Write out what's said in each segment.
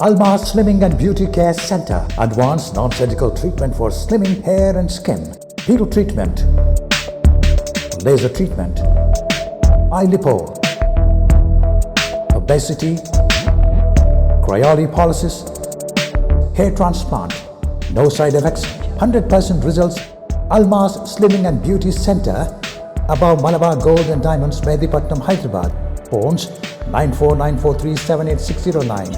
Almas Slimming and Beauty Care Center. Advanced non-surgical treatment for slimming hair and skin. Peel treatment. Laser treatment. Eye lipo. Obesity. Cryolipolysis. Hair transplant. No side effects. 100% results. Almas Slimming and Beauty Center. Above Malabar Gold and Diamonds, Mehdipatnam, Hyderabad. Phones 9494378609.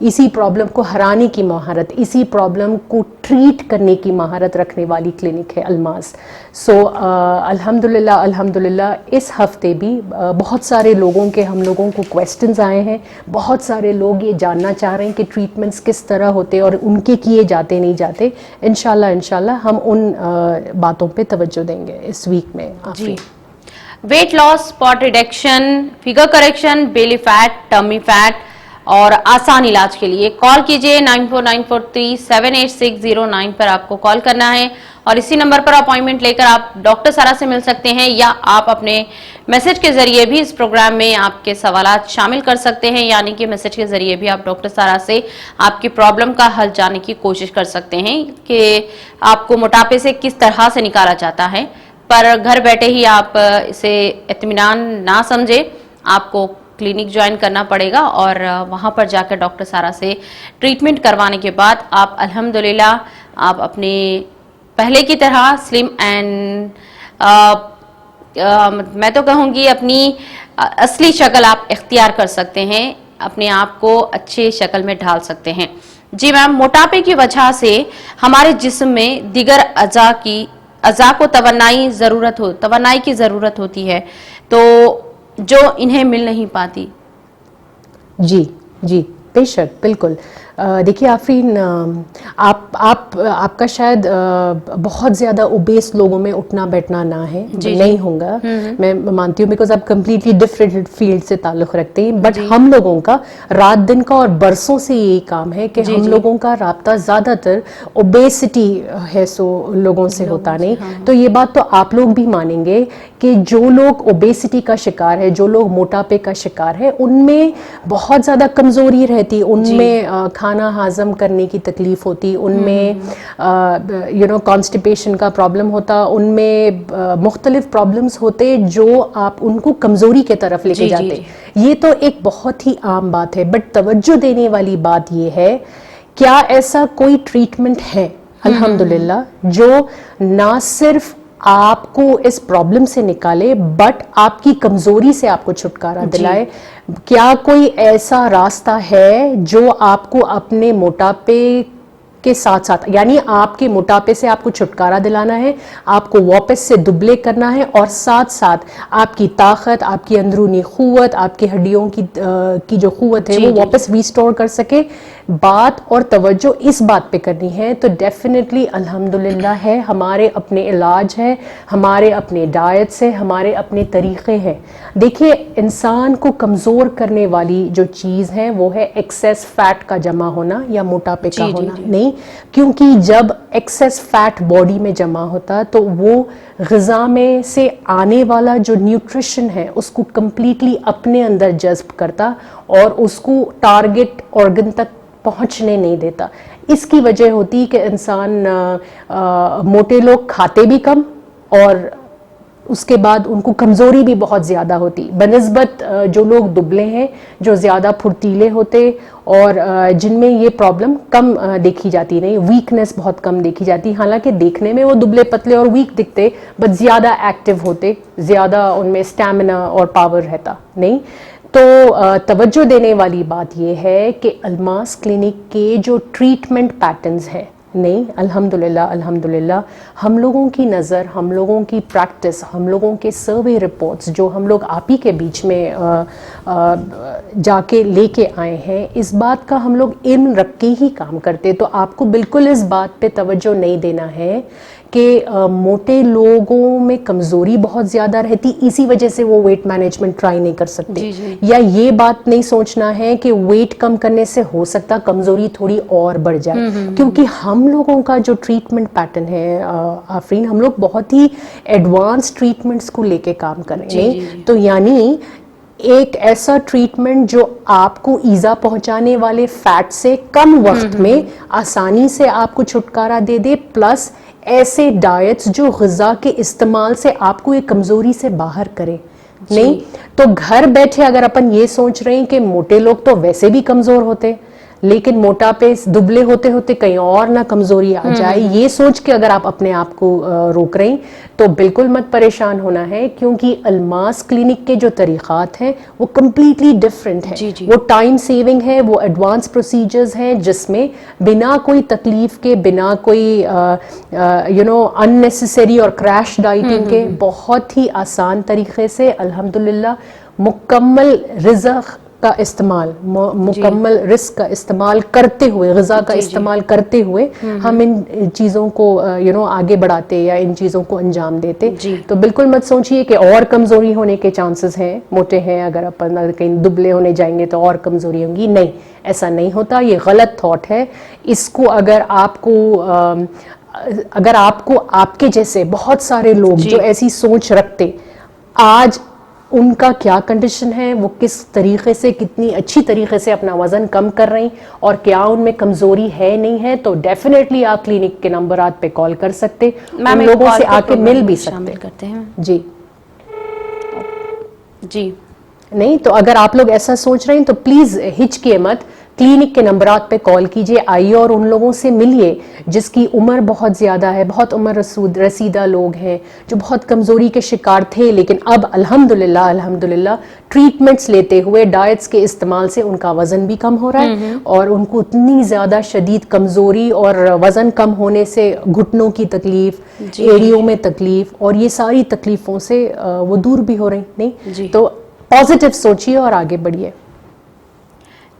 اسی problem کو ہرانے کی مہارت, اسی problem کو treat کرنے کی مہارت رکھنے والی کلینک ہے الماس. سو الحمدللہ اس ہفتے بھی بہت سارے لوگوں کے ہم لوگوں کو کویسچنز آئے ہیں, بہت سارے لوگ یہ جاننا چاہ رہے ہیں کہ ٹریٹمنٹس کس طرح ہوتے اور ان کے کیے جاتے نہیں جاتے. انشاءاللہ ہم ان باتوں پہ توجہ دیں گے اس ویک میں. جی, weight loss, spot reduction, figure correction, belly fat, tummy fat اور آسان علاج کے لیے کال کیجئے 9494378609 پر آپ کو کال کرنا ہے, اور اسی نمبر پر اپوائنٹمنٹ لے کر آپ ڈاکٹر سارا سے مل سکتے ہیں, یا آپ اپنے میسج کے ذریعے بھی اس پروگرام میں آپ کے سوالات شامل کر سکتے ہیں, یعنی کہ میسج کے ذریعے بھی آپ ڈاکٹر سارا سے آپ کی پرابلم کا حل جاننے کی کوشش کر سکتے ہیں کہ آپ کو موٹاپے سے کس طرح سے نکالا جاتا ہے. پر گھر بیٹھے ہی آپ اسے اطمینان نہ سمجھے, آپ کو کلینک جوائن کرنا پڑے گا, اور وہاں پر جا کر ڈاکٹر سارا سے ٹریٹمنٹ کروانے کے بعد آپ الحمدللہ آپ اپنے پہلے کی طرح سلم اینڈ میں تو کہوں گی اپنی اصلی شکل آپ اختیار کر سکتے ہیں, اپنے آپ کو اچھے شکل میں ڈھال سکتے ہیں. جی میم, موٹاپے کی وجہ سے ہمارے جسم میں دیگر اعضاء کو توانائی کی ضرورت ہوتی ہے, تو جو انہیں مل نہیں پاتی. جی بے شک, بالکل. دیکھیے آفرین, آپ کا شاید بہت زیادہ اوبیس لوگوں میں اٹھنا بیٹھنا نہ ہے, نہیں ہوگا, میں مانتی ہوں, بیکاز آپ کمپلیٹلی ڈفرینٹ فیلڈ سے تعلق رکھتے ہیں. بٹ ہم لوگوں کا رات دن کا اور برسوں سے یہی کام ہے کہ ہم لوگوں کا رابطہ زیادہ تر اوبیسٹی ہے, سو لوگوں سے ہوتا نہیں. تو یہ بات تو آپ لوگ بھی مانیں گے کہ جو لوگ اوبیسٹی کا شکار ہے, جو لوگ موٹاپے کا شکار ہے, ان میں بہت زیادہ کمزوری رہتی, ان میں کھانا ہاضم کرنے کی تکلیف ہوتی, ان میں کانسٹیپیشن کا پرابلم ہوتا, ان میں مختلف پرابلمز ہوتے جو آپ ان کو کمزوری کے طرف لے کے جاتے. یہ تو ایک بہت ہی عام بات ہے, بٹ توجہ دینے والی بات یہ ہے, کیا ایسا کوئی ٹریٹمنٹ ہے الحمدللہ جو نہ صرف آپ کو اس پرابلم سے نکالے بٹ آپ کی کمزوری سے آپ کو چھٹکارا دلائے؟ کیا کوئی ایسا راستہ ہے جو آپ کو اپنے موٹاپے کے ساتھ ساتھ, یعنی آپ کے موٹاپے سے آپ کو چھٹکارا دلانا ہے, آپ کو واپس سے دبلے کرنا ہے, اور ساتھ ساتھ آپ کی طاقت, آپ کی اندرونی قوت, آپ کی ہڈیوں کی جو قوت ہے وہ واپس ریسٹور کر سکے؟ بات اور توجہ اس بات پہ کرنی ہے تو ڈیفینیٹلی الحمدللہ ہے, ہمارے اپنے علاج ہے, ہمارے اپنے ڈائٹس ہے, ہمارے اپنے طریقے ہیں. دیکھیے, انسان کو کمزور کرنے والی جو چیز ہے وہ ہے ایکسیس فیٹ کا جمع ہونا یا موٹاپے کا ہونا. نہیں, کیونکہ جب ایکسیس فیٹ باڈی میں جمع ہوتا تو وہ غذا میں سے آنے والا جو نیوٹریشن ہے اس کو کمپلیٹلی اپنے اندر جذب کرتا اور اس کو ٹارگٹ آرگن تک پہنچنے نہیں دیتا. اس کی وجہ ہوتی کہ انسان موٹے لوگ کھاتے بھی کم اور اس کے بعد ان کو کمزوری بھی بہت زیادہ ہوتی, بنسبت جو لوگ دبلے ہیں, جو زیادہ پھرتیلے ہوتے اور جن میں یہ پرابلم کم دیکھی جاتی, نہیں ویکنس بہت کم دیکھی جاتی. حالانکہ دیکھنے میں وہ دبلے پتلے اور ویک دکھتے بٹ زیادہ ایکٹیو ہوتے, زیادہ ان میں اسٹیمنا اور پاور رہتا. نہیں تو توجہ دینے والی بات یہ ہے کہ الماس کلینک کے جو ٹریٹمنٹ پیٹرنز ہیں, نہیں الحمدللہ ہم لوگوں کی نظر, ہم لوگوں کی پریکٹس, ہم لوگوں کے سروے رپورٹس جو ہم لوگ آپ ہی کے بیچ میں جا کے لے کے آئے ہیں, اس بات کا ہم لوگ علم رکھ کے ہی کام کرتے. تو آپ کو بالکل اس بات پہ توجہ نہیں دینا ہے کہ موٹے لوگوں میں کمزوری بہت زیادہ رہتی, اسی وجہ سے وہ ویٹ مینجمنٹ ٹرائی نہیں کر سکتے, یا یہ بات نہیں سوچنا ہے کہ ویٹ کم کرنے سے ہو سکتا کمزوری تھوڑی اور بڑھ جائے. کیونکہ ہم لوگوں کا جو ٹریٹمنٹ پیٹرن ہے آفرین, ہم لوگ بہت ہی ایڈوانس ٹریٹمنٹس کو لے کے کام کر رہے ہیں. تو یعنی ایک ایسا ٹریٹمنٹ جو آپ کو ایزا پہنچانے والے فیٹ سے کم وقت میں آسانی سے آپ کو چھٹکارا دے دے, پلس ایسے ڈائٹس جو غذا کے استعمال سے آپ کو ایک کمزوری سے باہر کرے. نہیں تو گھر بیٹھے اگر اپن یہ سوچ رہے ہیں کہ موٹے لوگ تو ویسے بھی کمزور ہوتے, لیکن موٹاپے دبلے ہوتے ہوتے کہیں اور نہ کمزوری آ جائے، یہ سوچ کے اگر آپ اپنے آپ کو روک رہی تو بالکل مت پریشان ہونا ہے، کیونکہ الماس کلینک کے جو طریقات ہیں وہ کمپلیٹلی ڈفرینٹ ہیں. وہ ٹائم سیونگ ہے، وہ ایڈوانس پروسیجرز ہیں جس میں بنا کوئی تکلیف کے، بنا کوئی unnecessary اور کریش ڈائٹنگ کے، بہت ہی آسان طریقے سے الحمدللہ مکمل رزق کا استعمال، مکمل رزق کا استعمال کرتے ہوئے، غذا کا استعمال کرتے ہوئے ہم ان چیزوں کو آگے بڑھاتے یا ان چیزوں کو انجام دیتے. تو بالکل مت سوچئے کہ اور کمزوری ہونے کے چانسز ہیں، موٹے ہیں، اگر اپن کہیں دبلے ہونے جائیں گے تو اور کمزوری ہوں گی. نہیں، ایسا نہیں ہوتا، یہ غلط تھاٹ ہے. اس کو اگر آپ کو آپ کے جیسے بہت سارے لوگ جو ایسی سوچ رکھتے، آج ان کا کیا کنڈیشن ہے، وہ کس طریقے سے، کتنی اچھی طریقے سے اپنا وزن کم کر رہی اور کیا ان میں کمزوری ہے نہیں ہے، تو ڈیفینیٹلی آپ کلینک کے نمبرات پہ کال کر سکتے، ان لوگوں سے آ کے مل بھی سکتے ہیں. جی نہیں تو اگر آپ لوگ ایسا سوچ رہے ہیں تو پلیز ہچکیے مت، کلینک کے نمبرات پہ کال کیجئے، آئیے اور ان لوگوں سے ملیے جس کی عمر بہت زیادہ ہے، بہت عمر رسیدہ لوگ ہیں جو بہت کمزوری کے شکار تھے، لیکن اب الحمدللہ ٹریٹمنٹس لیتے ہوئے، ڈائٹس کے استعمال سے ان کا وزن بھی کم ہو رہا ہے اور ان کو اتنی زیادہ شدید کمزوری اور وزن کم ہونے سے گھٹنوں کی تکلیف، ایڑیوں میں تکلیف اور یہ ساری تکلیفوں سے وہ دور بھی ہو رہی. نہیں تو پازیٹیو سوچیے اور آگے بڑھیے.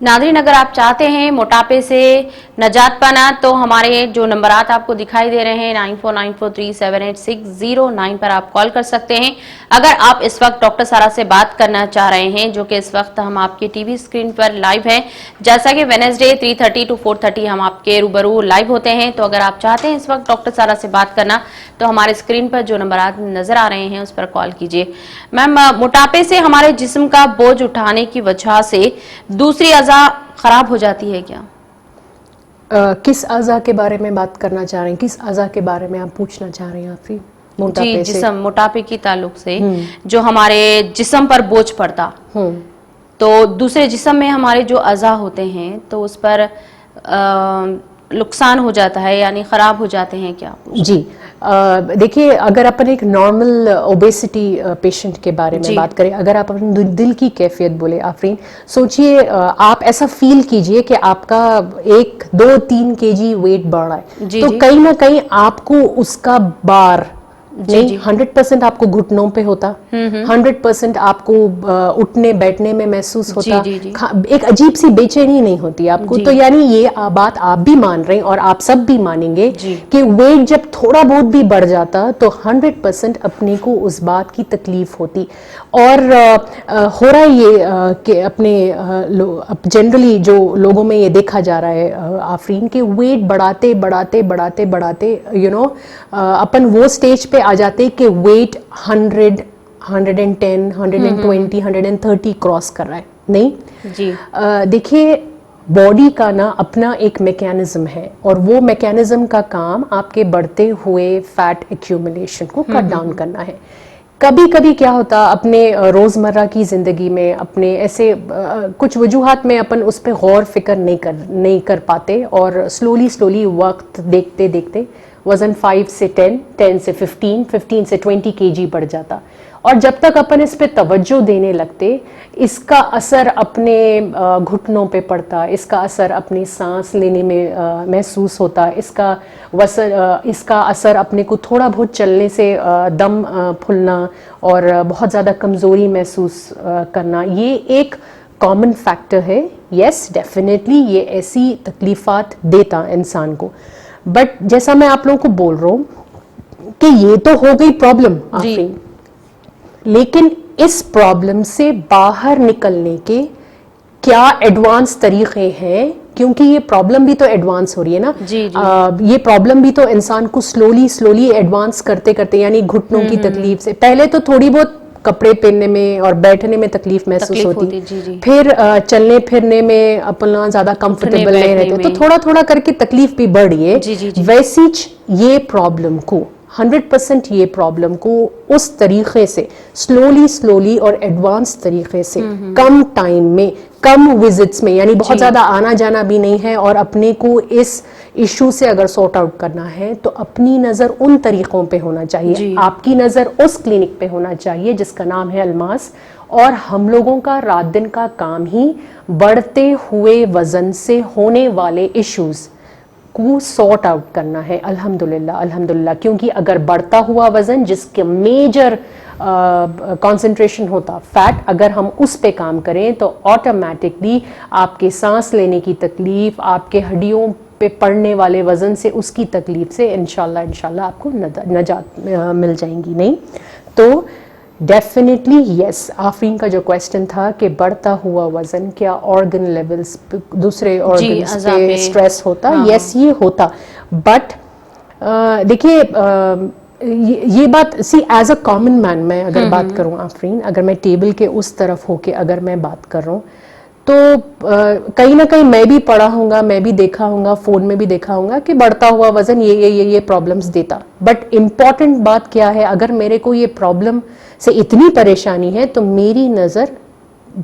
ناظرین، اگر آپ چاہتے ہیں موٹاپے سے نجات پانا تو ہمارے جو نمبرات آپ کو دکھائی دے رہے ہیں 9494378609 پر آپ کال کر سکتے ہیں. اگر آپ اس وقت ڈاکٹر سارا سے بات کرنا چاہ رہے ہیں، جو کہ اس وقت ہم آپ کی ٹی وی اسکرین پر لائیو ہیں، جیسا کہ وینسڈے 3:30 to 4:30 ہم آپ کے روبرو لائیو ہوتے ہیں، تو اگر آپ چاہتے ہیں اس وقت ڈاکٹر سارا سے بات کرنا تو ہمارے اسکرین پر جو نمبرات نظر آ رہے ہیں اس پر کال کیجیے. میم، موٹاپے سے ہمارے جسم کا بوجھ اٹھانے کی وجہ سے دوسری اعضاء خراب ہو جاتی ہے کیا؟ کس اعضاء کے بارے میں بات کرنا چاہ رہے ہیں؟ کس اعضاء کے بارے میں آپ پوچھنا چاہ رہے ہیں آفرین؟ جی، جسم، موٹاپے کی تعلق سے جو ہمارے جسم پر بوجھ پڑتا تو دوسرے جسم میں ہمارے جو اعضاء ہوتے ہیں تو اس پر نقصان ہو جاتا ہے، یعنی خراب ہو جاتے ہیں کیا؟ جی دیکھیے، اگر اپن ایک نارمل اوبیسٹی پیشنٹ کے بارے میں بات کریں، اگر آپ اپنے دل کی کیفیت بولے آفرین، سوچئے آپ ایسا فیل کیجئے کہ آپ کا 1-2-3 kg ویٹ بڑھ رہا ہے، تو کہیں نہ کہیں آپ کو اس کا بار نہیں 100% آپ کو گھٹنوں پہ ہوتا، 100% آپ کو اٹھنے بیٹھنے میں محسوس ہوتا، ایک عجیب سی بے چینی نہیں ہوتی آپ کو. تو یعنی یہ بات آپ بھی مان رہے ہیں اور آپ سب بھی مانیں گے کہ ویٹ جب تھوڑا بہت بھی بڑھ جاتا تو 100% اپنے کو اس بات کی تکلیف ہوتی. اور ہو رہا ہے یہ کہ اپنے جنرلی جو لوگوں میں یہ دیکھا جا رہا ہے آفرین، کہ ویٹ بڑھاتے اپن وہ سٹیج پہ آ جاتے کہ ویٹ 100 110 120 130 کراس کر رہا ہے. نہیں، دیکھیے باڈی کا نا اپنا ایک میکینزم ہے اور وہ میکینزم کا کام آپ کے بڑھتے ہوئے فیٹ ایکیومولیشن کو کٹ ڈاؤن کرنا ہے. کبھی کبھی کیا ہوتا اپنے روزمرہ کی زندگی میں، اپنے ایسے کچھ وجوہات میں اپن اس پہ غور فکر نہیں کر پاتے اور سلولی وقت دیکھتے دیکھتے وزن 5 سے 10، 10 سے 15، 15 سے 20 kg بڑھ جاتا. اور جب تک اپن اس پہ توجہ دینے لگتے، اس کا اثر اپنے گھٹنوں پہ پڑتا، اس کا اثر اپنی سانس لینے میں محسوس ہوتا، اس کا اثر اپنے کو تھوڑا بہت چلنے سے دم پھولنا اور بہت زیادہ کمزوری محسوس کرنا، یہ ایک کامن فیکٹر ہے. یس ڈیفینیٹلی یہ ایسی تکلیفات دیتا انسان کو. بٹ جیسا میں آپ لوگوں کو بول رہا ہوں کہ یہ تو ہو گئی پرابلم آفرین، لیکن اس پرابلم سے باہر نکلنے کے کیا ایڈوانس طریقے ہیں؟ کیونکہ یہ پرابلم بھی تو ایڈوانس ہو رہی ہے نا. یہ پرابلم بھی تو انسان کو سلولی ایڈوانس کرتے یعنی گھٹنوں کی تکلیف سے پہلے تو تھوڑی بہت کپڑے پہننے میں اور بیٹھنے میں تکلیف محسوس ہوتی، پھر چلنے پھرنے میں اپنا زیادہ کمفرٹیبل نہیں رہتے، تو تھوڑا کر کے تکلیف بھی بڑھ رہی ہے. ویسیچ یہ پرابلم کو 100% یہ پرابلم کو اس طریقے سے سلولی اور ایڈوانس طریقے سے کم ٹائم میں کم وزٹس میں, یعنی بہت زیادہ آنا جانا بھی نہیں ہے, اور اپنے کو اس ایشو سے اگر سارٹ آؤٹ کرنا ہے تو اپنی نظر ان طریقوں پہ ہونا چاہیے, آپ کی نظر اس کلینک پہ ہونا چاہیے جس کا نام ہے الماس. اور ہم لوگوں کا رات دن کا کام ہی بڑھتے ہوئے وزن سے ہونے والے ایشوز کو سارٹ آؤٹ کرنا ہے. الحمدللہ, کیونکہ اگر بڑھتا ہوا وزن جس کے میجر کانسنٹریشن ہوتا فیٹ, اگر ہم اس پہ کام کریں تو آٹومیٹکلی آپ کے سانس لینے کی تکلیف, آپ کے ہڈیوں پہ پڑنے والے وزن سے اس کی تکلیف سے انشاءاللہ آپ کو نجات مل جائیں گی. نہیں تو ڈیفینیٹلی یس, آفرین کا جو کویسچن تھا کہ بڑھتا ہوا وزن کیا آرگن لیولز دوسرے آرگنز پہ اسٹریس ہوتا, یس یہ ہوتا, بٹ دیکھیے یہ بات سی ایز اے کامن مین میں اگر بات کروں آفرین, اگر میں ٹیبل کے اس طرف ہو کے اگر میں بات کر رہا ہوں تو کہیں نہ کہیں میں بھی پڑھا ہوں گا, میں بھی دیکھا ہوں گا, فون میں بھی دیکھا ہوں گا کہ بڑھتا ہوا وزن یہ پرابلمس دیتا. بٹ امپورٹنٹ بات کیا ہے, اگر میرے کو یہ پرابلم سے اتنی پریشانی ہے تو میری نظر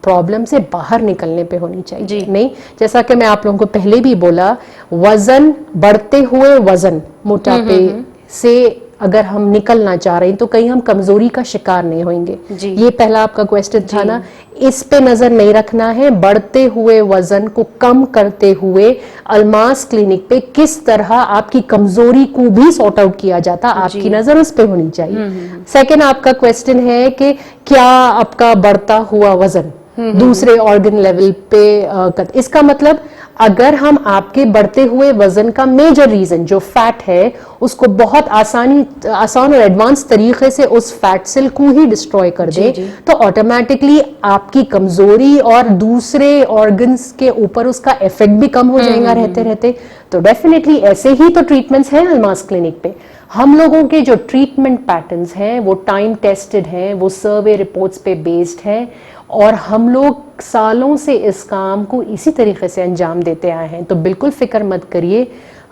پرابلم سے باہر نکلنے پہ ہونی چاہیے. نہیں, جیسا کہ میں آپ لوگوں کو پہلے بھی بولا, وزن بڑھتے ہوئے وزن موٹاپے سے اگر ہم نکلنا چاہ رہے ہیں تو کہیں ہم کمزوری کا شکار نہیں ہوئیں گے. یہ پہلا آپ کا کویسچن تھا نا, اس پہ نظر نہیں رکھنا ہے. بڑھتے ہوئے وزن کو کم کرتے ہوئے الماس کلینک پہ کس طرح آپ کی کمزوری کو بھی سارٹ آؤٹ کیا جاتا, آپ کی نظر اس پہ ہونی چاہیے. سیکنڈ آپ کا کویسچن ہے کہ کیا آپ کا بڑھتا ہوا وزن دوسرے آرگن لیول پہ, اس کا مطلب اگر ہم آپ کے بڑھتے ہوئے وزن کا میجر ریزن جو فیٹ ہے اس کو بہت آسان اور ایڈوانس طریقے سے اس فیٹ سیل کو ہی ڈسٹروائے کر دیں تو آٹومیٹکلی آپ کی کمزوری اور دوسرے آرگنز کے اوپر اس کا ایفیکٹ بھی کم ہو جائے گا رہتے رہتے. تو ڈیفینیٹلی ایسے ہی تو ٹریٹمنٹس ہیں الماس کلینک پہ. ہم لوگوں کے جو ٹریٹمنٹ پیٹرنز ہیں وہ ٹائم ٹیسٹڈ ہیں, وہ سروے رپورٹس پہ بیسڈ ہیں, اور ہم لوگ سالوں سے اس کام کو اسی طریقے سے انجام دیتے آئے ہیں. تو بالکل فکر مت کریے,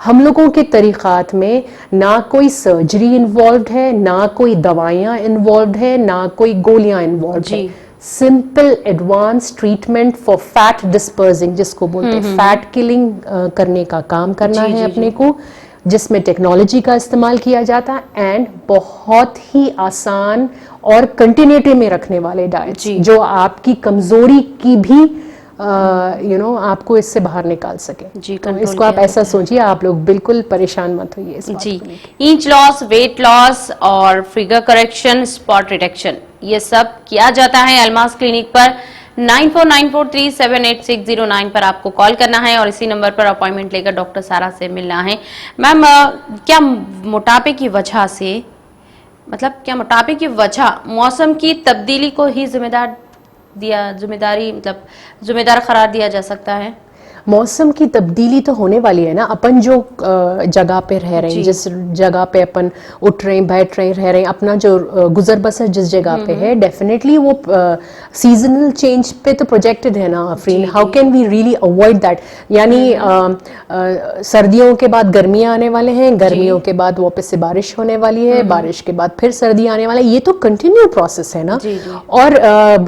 ہم لوگوں کے طریقات میں نہ کوئی سرجری انوالوڈ ہے, نہ کوئی دوائیاں انوالوڈ ہے, نہ کوئی گولیاں انوالوڈ ہے. Simple advance treatment for fat dispersing جس کو بولتے ہیں, فیٹ کلنگ کرنے کا کام کرنا ہے اپنے کو, جس میں ٹیکنالوجی کا استعمال کیا جاتا ہے, اینڈ بہت ہی آسان اور کنٹینیوٹی میں رکھنے والے ڈائٹس جو آپ کی کمزوری کی بھی آپ کو اس سے باہر نکال سکے. تو اس کو آپ ایسا سوچیے, آپ لوگ بالکل پریشان مت ہوئیے اس بات کو. اینچ لاس, ویٹ لاس اور فگر کریکشن, اسپاٹ ریڈکشن, یہ سب کیا جاتا ہے الماس کلینک پر. 9494378609 پر آپ کو کال کرنا ہے اور اسی نمبر پر اپوائنٹمنٹ لے کر ڈاکٹر سارا سے ملنا ہے. میم کیا موٹاپے کی وجہ سے, مطلب کیا موٹاپے کی وجہ موسم کی تبدیلی کو ہی ذمہ دار قرار دیا جا سکتا ہے؟ موسم کی تبدیلی تو ہونے والی ہے نا. اپن جو جگہ پہ رہ رہے ہیں, جس جگہ پہ اپن اٹھ رہے ہیں, بیٹھ رہے ہیں, رہ رہے ہیں, اپنا جو گزر بسر جس جگہ پہ ہے, ڈیفینیٹلی وہ سیزنل چینج پہ تو پروجیکٹڈ ہے نا Afreen. How can we really avoid that? یعنی سردیوں کے بعد گرمیاں آنے والے ہیں, گرمیوں کے بعد واپس سے بارش ہونے والی ہے, بارش کے بعد پھر سردی آنے والی ہے. یہ تو کنٹینیو پروسیس ہے نا. اور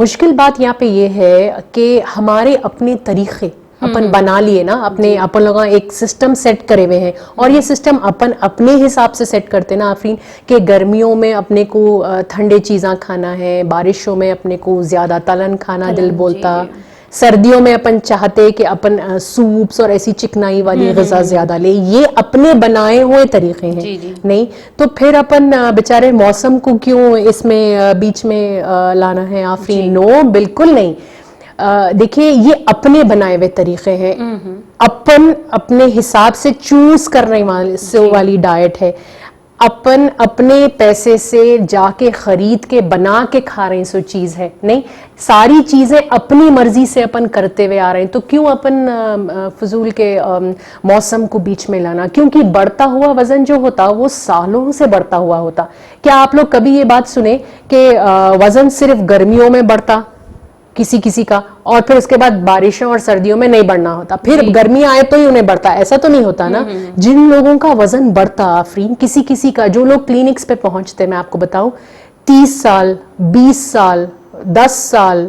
مشکل بات یہاں پہ یہ ہے کہ ہمارے اپنے طریقے اپن بنا لیے نا, اپن لوگوں ایک سسٹم سیٹ کرے ہوئے ہیں, اور یہ سسٹم اپن اپنے حساب سے سیٹ کرتے نا آفرین, کہ گرمیوں میں اپنے کو ٹھنڈے چیزاں کھانا ہے, بارشوں میں اپنے کو زیادہ تلن کھانا دل بولتا, سردیوں میں اپن چاہتے کہ اپن سوپس اور ایسی چکنائی والی غذا زیادہ لے. یہ اپنے بنائے ہوئے طریقے ہیں. نہیں تو پھر اپن بیچارے موسم کو کیوں اس میں بیچ میں لانا ہے آفرین؟ نو, بالکل نہیں. دیکھیے یہ اپنے بنائے ہوئے طریقے ہیں, اپن اپنے حساب سے چوز کرنے والی ڈائٹ ہے, اپن اپنے پیسے سے جا کے خرید کے بنا کے کھا رہے ہیں سو چیز ہے. نہیں, ساری چیزیں اپنی مرضی سے اپن کرتے ہوئے آ رہے ہیں, تو کیوں اپن فضول کے موسم کو بیچ میں لانا؟ کیونکہ بڑھتا ہوا وزن جو ہوتا وہ سالوں سے بڑھتا ہوا ہوتا. کیا آپ لوگ کبھی یہ بات سنے کہ وزن صرف گرمیوں میں بڑھتا کسی کا, اور پھر اس کے بعد بارشوں اور سردیوں میں نہیں بڑھنا ہوتا, پھر گرمی آئے تو ہی انہیں بڑھتا؟ ایسا تو نہیں ہوتا نا. جن لوگوں کا وزن بڑھتا آفرین, کسی کا, جو لوگ کلینکس پہ پہنچتے, میں آپ کو بتاؤں 30 سال 20 سال 10 سال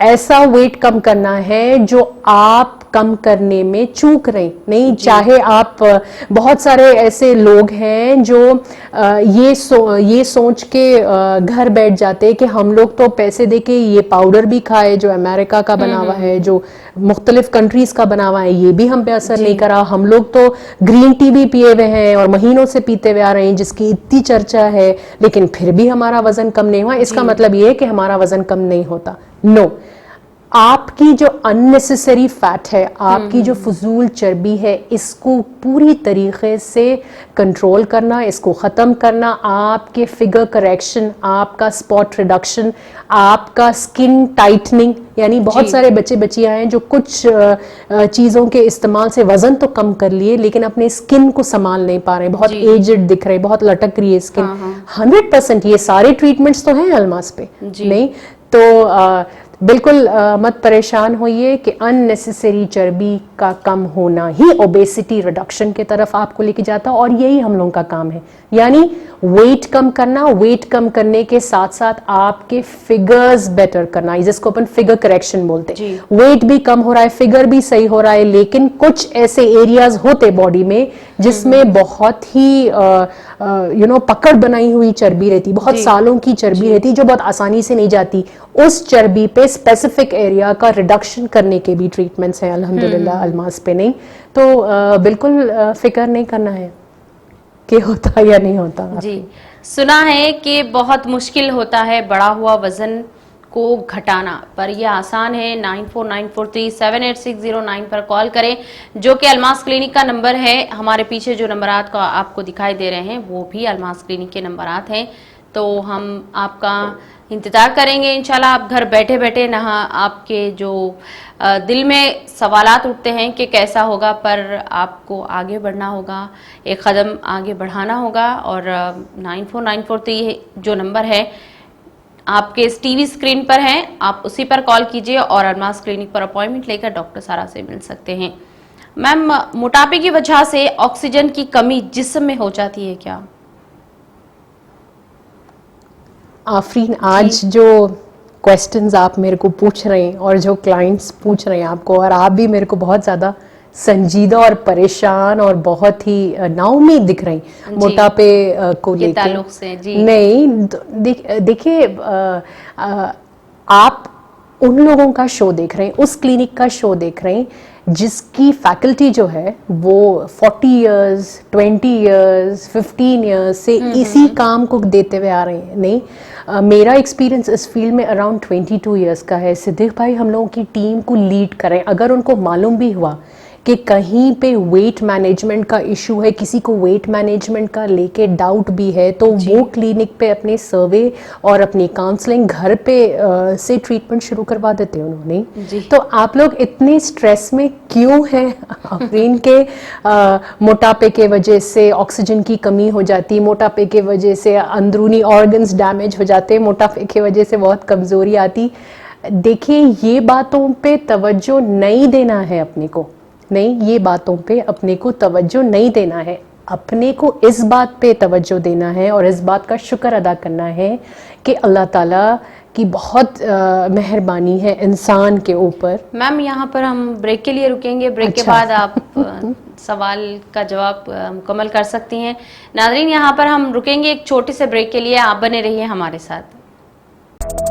ایسا ویٹ کم کرنا ہے جو آپ کم کرنے میں چوک رہے نہیں. چاہے آپ بہت سارے ایسے لوگ ہیں جو یہ سوچ کے گھر بیٹھ جاتے کہ ہم لوگ تو پیسے دے کے یہ پاؤڈر بھی کھائے جو امریکہ کا بنا ہوا ہے, جو مختلف کنٹریز کا بنا ہوا ہے, یہ بھی ہم پہ اثر نہیں کرا. ہم لوگ تو گرین ٹی بھی پیے ہوئے ہیں اور مہینوں سے پیتے ہوئے آ رہے ہیں جس کی اتنی چرچا ہے, لیکن پھر بھی ہمارا وزن کم نہیں ہوا. اس کا مطلب یہ ہے کہ ہمارا وزن کم نہیں ہوتا. نو, آپ کی جو اننیسیسری فیٹ ہے, آپ کی جو فضول چربی ہے, اس کو پوری طریقے سے کنٹرول کرنا, اس کو ختم کرنا, آپ کے فگر کریکشن, آپ کا اسپاٹ ریڈکشن, آپ کا اسکن ٹائٹننگ. یعنی بہت سارے بچے بچیاں ہیں جو کچھ چیزوں کے استعمال سے وزن تو کم کر لیے لیکن اپنے اسکن کو سنبھال نہیں پا رہے, بہت ایجڈ دکھ رہے, بہت لٹک رہی ہے اسکن. 100% یہ سارے ٹریٹمنٹس تو ہیں الماس پہ نہیں تو بالکل مت پریشان ہوئیے کہ ان نیسیسری چربی کا کم ہونا ہی اوبیسٹی ریڈکشن کی طرف آپ کو لے کے جاتا, اور یہی ہم لوگوں کا کام ہے. یعنی ویٹ کم کرنا, ویٹ کم کرنے کے ساتھ ساتھ آپ کے فگرز بیٹر کرنا, جس کو اپن فگر کریکشن بولتے ہیں. ویٹ بھی کم ہو رہا ہے, فگر بھی صحیح ہو رہا ہے, لیکن کچھ ایسے ایریاز ہوتے باڈی میں جس میں بہت ہی پکڑ بنائی ہوئی چربی رہتی, بہت سالوں کی چربی رہتی جو بہت آسانی سے نہیں جاتی. اس چربی پہ اسپیسیفک ایریا کا ریڈکشن کرنے کے بھی ٹریٹمنٹس ہیں الحمدللہ الماس پہ. نہیں تو بالکل فکر نہیں کرنا ہے کہ ہوتا یا نہیں ہوتا. جی, سنا ہے کہ بہت مشکل ہوتا ہے بڑا ہوا وزن کو گھٹانا, پر یہ آسان ہے. 9494378609 پر کال کریں, جو کہ الماس کلینک کا نمبر ہے. ہمارے پیچھے جو نمبرات کا آپ کو دکھائی دے رہے ہیں وہ بھی الماس کلینک کے نمبرات ہیں. تو ہم آپ کا انتظار کریں گے انشاءاللہ. آپ گھر بیٹھے بیٹھے نہ آپ کے جو دل میں سوالات اٹھتے ہیں کہ کیسا ہوگا, پر آپ کو آگے بڑھنا ہوگا, ایک قدم آگے بڑھانا ہوگا. اور 9494 جو نمبر ہے آپ کے ٹی وی اسکرین پر ہیں, آپ اسی پر کال کیجئے اور الماس کلینک پر اپوائنٹمنٹ لے کر ڈاکٹر سارا سے مل سکتے ہیں. میم, موٹاپے کی وجہ سے آکسیجن کی کمی جسم میں ہو جاتی ہے کیا؟ آفرین, آج جو کویسچنز آپ میرے کو پوچھ رہے ہیں اور جو کلائنٹس پوچھ رہے ہیں آپ کو, اور آپ بھی میرے کو بہت زیادہ سنجیدہ اور پریشان اور بہت ہی نا امید دکھ رہے ہیں موٹاپے کو لے کے. نہیں دیکھیے, آپ ان لوگوں کا شو دیکھ رہے ہیں, اس کلینک کا شو دیکھ رہے ہیں جس کی فیکلٹی جو ہے وہ 40 ایئرز 20 ایئرز 15 ایئرز سے اسی کام کو دیتے ہوئے آ رہے ہیں. نہیں, میرا ایکسپیرینس اس فیلڈ میں اراؤنڈ 22 ایئرس کا ہے. صدیق بھائی ہم لوگوں کی ٹیم کو لیڈ کریں. اگر ان کو معلوم بھی ہوا کہ کہیں پہ ویٹ مینجمنٹ کا ایشو ہے, کسی کو ویٹ مینجمنٹ کا لے کے ڈاؤٹ بھی ہے, تو وہ کلینک پہ اپنے سروے اور اپنی کاؤنسلنگ گھر پہ سے ٹریٹمنٹ شروع کروا دیتے انہوں نے. تو آپ لوگ اتنے سٹریس میں کیوں ہیں آفرین کے موٹاپے کے وجہ سے آکسیجن کی کمی ہو جاتی, موٹاپے کے وجہ سے اندرونی آرگنز ڈیمیج ہو جاتے, موٹاپے کی وجہ سے بہت کمزوری آتی. دیکھیں, یہ باتوں پہ توجہ نہیں دینا ہے اپنے کو, نہیں, یہ باتوں پہ اپنے کو توجہ نہیں دینا ہے. اپنے کو اس بات پہ توجہ دینا ہے اور اس بات کا شکر ادا کرنا ہے کہ اللہ تعالیٰ کی بہت مہربانی ہے انسان کے اوپر. میم, یہاں پر ہم بریک کے لیے رکیں گے, بریک کے بعد آپ سوال کا جواب مکمل کر سکتی ہیں. ناظرین, یہاں پر ہم رکیں گے ایک چھوٹے سے بریک کے لیے, آپ بنے رہیے ہمارے ساتھ.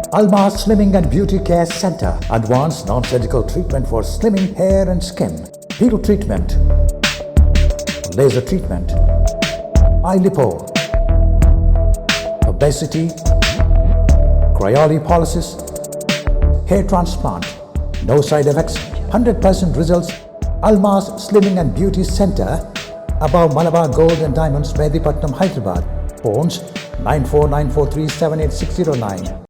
Almas Slimming and Beauty Care Center. Advanced non-surgical treatment for slimming hair and skin. Peel treatment. Laser treatment. Eye lipo. Obesity. Cryolipolysis. Hair transplant. No side effects. 100% results. Almas Slimming and Beauty Center. Above Malabar Gold and Diamonds, Mehdi Patnam, Hyderabad. Phones 9494378609.